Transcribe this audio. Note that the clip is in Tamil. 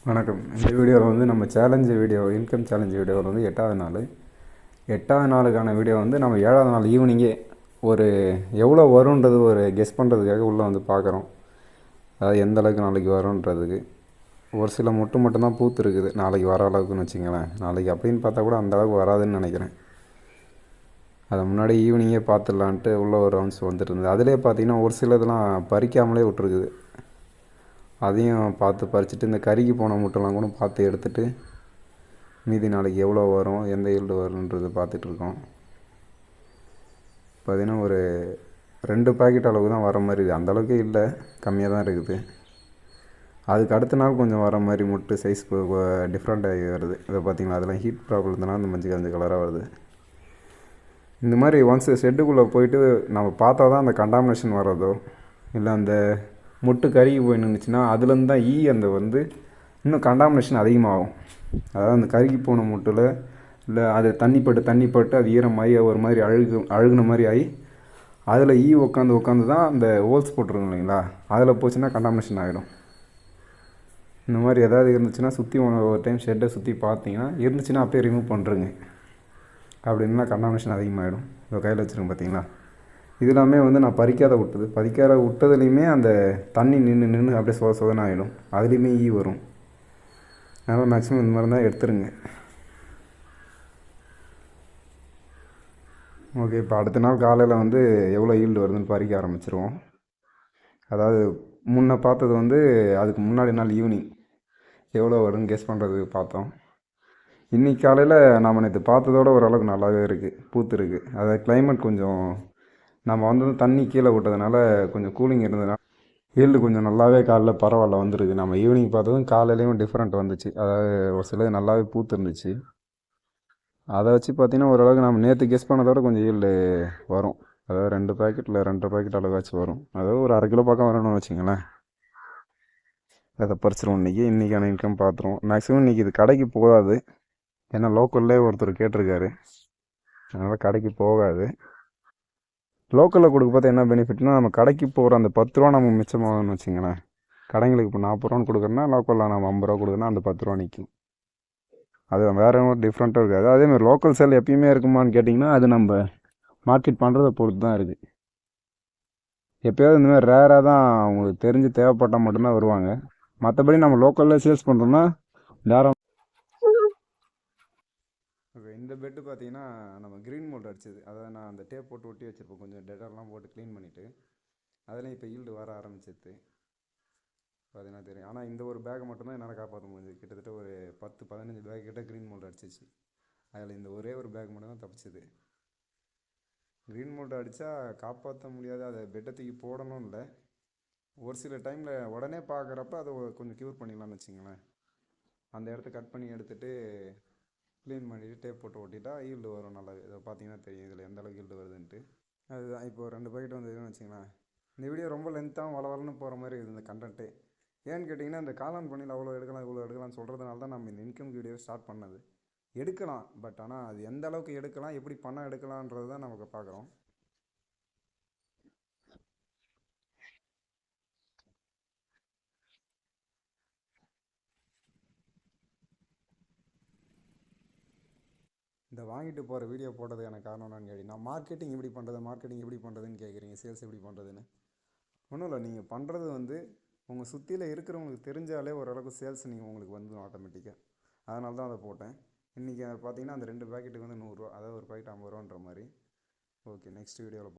வணக்கம். இந்த வீடியோவில் வந்து நம்ம சேலஞ்சு வீடியோ இன்கம் சேலஞ்சு வீடியோவில் வந்து எட்டாவது நாளுக்கான வீடியோ வந்து நம்ம 7வது நாள் ஈவினிங்கே ஒரு எவ்வளோ வரும்ன்றது ஒரு கெஸ் பண்ணுறதுக்காக உள்ளே வந்து பார்க்குறோம். அதாவது எந்த அளவுக்கு நாளைக்கு வரும்ன்றதுக்கு ஒரு சில மட்டும்தான் பூத்து இருக்குது நாளைக்கு வர அளவுக்குன்னு வச்சுங்களேன். நாளைக்கு அப்படின்னு பார்த்தா கூட அந்த அளவுக்கு வராதுன்னு நினைக்கிறேன். அதை முன்னாடி ஈவினிங்கே பார்த்துடலான்ட்டு உள்ளே ஒரு ரவுண்ட்ஸ் வந்துட்டு இருந்தது. அதிலே பார்த்தீங்கன்னா ஒரு சிலதெல்லாம் பறிக்காமலே விட்டுருக்குது. அதையும் பார்த்து பறிச்சுட்டு இந்த கறிக்கு போன முட்டைலாம் கூட பார்த்து எடுத்துகிட்டு மீதி நாளைக்கு எவ்வளோ வரும், எந்த ஈல்டு வரும்ன்றது பார்த்துட்ருக்கோம். பார்த்திங்கன்னா ஒரு 2 பாக்கெட் அளவுக்கு தான் வர மாதிரி இருக்குது. அந்தளவுக்கு இல்லை, கம்மியாக தான் இருக்குது. அதுக்கு அடுத்த நாள் கொஞ்சம் வர மாதிரி முட்டை சைஸ் டிஃப்ரெண்ட் ஆகி வருது. இதை பார்த்திங்கன்னா அதெல்லாம் ஹீட் ப்ராப்ளம்னால அந்த மஞ்சள் கலராக வருது. இந்த மாதிரி ஒன்ஸ் ஷெட்டுக்குள்ளே போயிட்டு நம்ம பார்த்தா தான் அந்த கண்டாமினேஷன் வர்றதோ இல்லை அந்த முட்டு கருகி போய் நின்றுச்சுன்னா அதுலேருந்து தான் அந்த வந்து இன்னும் கண்டாமினேஷன் அதிகமாகும். அதாவது அந்த கருகி போன முட்டில் இல்லை அது தண்ணி பட்டு அது ஈரமாகி ஒரு மாதிரி அழுகுன மாதிரி ஆகி அதில் உட்காந்து தான் அந்த ஹோல்ஸ் போட்டிருக்கோம் இல்லைங்களா, அதில் போச்சுன்னா கண்டாமினேஷன் ஆகிடும். இந்த மாதிரி எதாவது இருந்துச்சுன்னா சுற்றி ஒரு டைம் ஷெட்டை சுற்றி பார்த்தீங்கன்னா இருந்துச்சுன்னா அப்படியே ரிமூவ் பண்ணுறேங்க. அப்படின்னா கண்டாமினேஷன் அதிகமாகிடும். இப்போ கையில் வச்சுருங்க பார்த்தீங்களா, இது எல்லாமே வந்து நான் பறிக்காத விட்டதுலேயுமே அந்த தண்ணி நின்று அப்படியே சொதன்னு ஆகிடும். அதுலேயுமே வரும். அதனால் மேக்ஸிமம் இந்த மாதிரி தான் எடுத்துருங்க. ஓகே, இப்போ அடுத்த நாள் காலையில் வந்து எவ்வளோ ஈல்டு வருதுன்னு பறிக்க ஆரம்பிச்சிருவோம். அதாவது முன்ன பார்த்தது வந்து அதுக்கு முன்னாடி நாள் ஈவினிங் எவ்வளோ வரும்னு கெஸ் பண்ணுறதுக்கு பார்த்தோம். இன்றைக்கி காலையில் நாம் நேற்று பார்த்ததோட ஓரளவுக்கு நல்லாவே இருக்குது, பூத்து இருக்குது. அதாவது கிளைமேட் கொஞ்சம் நம்ம வந்து தண்ணி கீழே விட்டதுனால கொஞ்சம் கூலிங் இருந்ததுனால ஈல்டு கொஞ்சம் நல்லாவே காலைல பரவாயில்ல வந்துருக்கு. நம்ம ஈவினிங் பார்த்ததும் காலையிலையும் டிஃப்ரெண்ட் வந்துச்சு. அதாவது ஒரு சிலது நல்லாவே பூத்து இருந்துச்சு. அதை வச்சு பார்த்திங்கன்னா ஓரளவுக்கு நம்ம நேற்று கெஸ் பண்ணதோட கொஞ்சம் ஈல்டு வரும். அதாவது 2 பாக்கெட்டில் 2.5 பாக்கெட் அளவாச்சும் வரும். அதாவது ஒரு 1/2 கிலோ பக்கம் வரணும்னு வச்சுங்களேன். அதை பறிச்சிருவோம். இன்றைக்கான இன்கம் பார்த்துருவோம். மேக்ஸிமம் இன்றைக்கி இது கடைக்கு போகாது. ஏன்னா லோக்கல்லே ஒருத்தர் கேட்டிருக்காரு, அதனால் கடைக்கு போகாது. லோக்கலில் கொடுக்க பார்த்தா என்ன பெனிஃபிட்னா, நம்ம கடைக்கு போகிற அந்த 10 ரூபா நம்ம மிச்சமாகணும்னு வச்சுங்களேன். கடைங்களுக்கு இப்போ 40 ரூபான்னு கொடுக்குறோன்னா லோக்கலில் நம்ம 50 ரூபா கொடுக்குறோன்னா அந்த 10 ரூபா நிற்கும். அது வேறு ஒரு டிஃப்ரெண்ட்டாக இருக்காது. அதேமாதிரி லோக்கல் சேல் எப்பயுமே இருக்குமான்னு கேட்டிங்கன்னா அது நம்ம மார்க்கெட் பண்ணுறதை பொறுத்து தான் இருக்குது. எப்போயாவது இந்தமாதிரி ரேராக தான் அவங்களுக்கு தெரிஞ்சு தேவைப்பட்டால் மட்டும்தான் வருவாங்க. மற்றபடி நம்ம லோக்கலில் சேல்ஸ் பண்ணுறோன்னா நேரம். ஓகே, இந்த பெட்டு பார்த்தீங்கன்னா நம்ம க்ரீன் மோல்டு அடிச்சது. அதாவது நான் அந்த டேப் போட்டு ஒட்டி வச்சுருப்பேன், கொஞ்சம் டெட்டர்லாம் போட்டு க்ளீன் பண்ணிவிட்டு. அதில் இப்போ ஈல்டு வர ஆரம்பிச்சிது பார்த்தீங்கன்னா தெரியும். ஆனால் இந்த ஒரு பேக்கை மட்டும்தான் என்னால் காப்பாற்ற முடிஞ்சது. கிட்டத்தட்ட ஒரு 10-15 பேக் கிட்ட க்ரீன் மோல்டு அடிச்சிச்சு. அதில் இந்த ஒரே ஒரு பேக் மட்டும் தான் தப்பிச்சிது. க்ரீன் மோல்டு அடித்தா காப்பாற்ற முடியாது, அதை பெட்டை தூக்கி போடணும் இல்லை. ஒரு சில டைமில் உடனே பார்க்குறப்ப அதை கொஞ்சம் க்யூர் பண்ணிடலான்னு வச்சுங்களேன். அந்த இடத்த கட் பண்ணி எடுத்துகிட்டு க்ளீன் பண்ணிவிட்டு டேப் போட்டு ஓட்டிட்டா ஈல்டு வரும் நல்லா. இதை பார்த்தீங்கன்னா தெரியும் இதில் எந்த அளவுக்கு ஈல்டு வருதுன்ட்டு. அதுதான் இப்போ 2 பாக்கெட் வந்ததுன்னு வச்சுங்களேன். இந்த வீடியோ ரொம்ப லென்த்தாக வளவலன்னு போகிற மாதிரி இருக்குது இந்த கண்டென்ட்டு. ஏன்னு கேட்டிங்கன்னா இந்த காளான் பண்ணியில் அவ்வளோ எடுக்கலாம் இவ்வளோ எடுக்கலாம்னு சொல்கிறதுனால தான் நம்ம இந்த இன்கம் வீடியோ ஸ்டார்ட் பண்ணது. எடுக்கலாம், பட் ஆனால் அது எந்த அளவுக்கு எடுக்கலாம், எப்படி பணம் எடுக்கலான்றது தான் நமக்கு பார்க்குறோம். இந்த வாங்கிட்டு போகிற வீடியோ போட்டதுக்கான காரணம் என்னன்னு கேட்டிங்கன்னா, மார்க்கெட்டிங் எப்படி பண்ணுறதுன்னு கேட்குறீங்க, சேல்ஸ் எப்படி பண்ணுறதுன்னு. ஒன்றும் இல்லை, நீங்கள் பண்ணுறது வந்து உங்கள் சுற்றியில் இருக்கிறவங்களுக்கு தெரிஞ்சாலே ஓரளவுக்கு சேல்ஸ் உங்களுக்கு வந்துடும் ஆட்டோமேட்டிக்காக. அதனால தான் அதை போட்டேன். இன்றைக்கி பார்த்தீங்கன்னா அந்த 2 பாக்கெட்டுக்கு வந்து 100 ரூபா, அதாவது ஒரு பாக்கெட் 50 ரூபான்ற மாதிரி. ஓகே, நெக்ஸ்ட் வீடியோவில்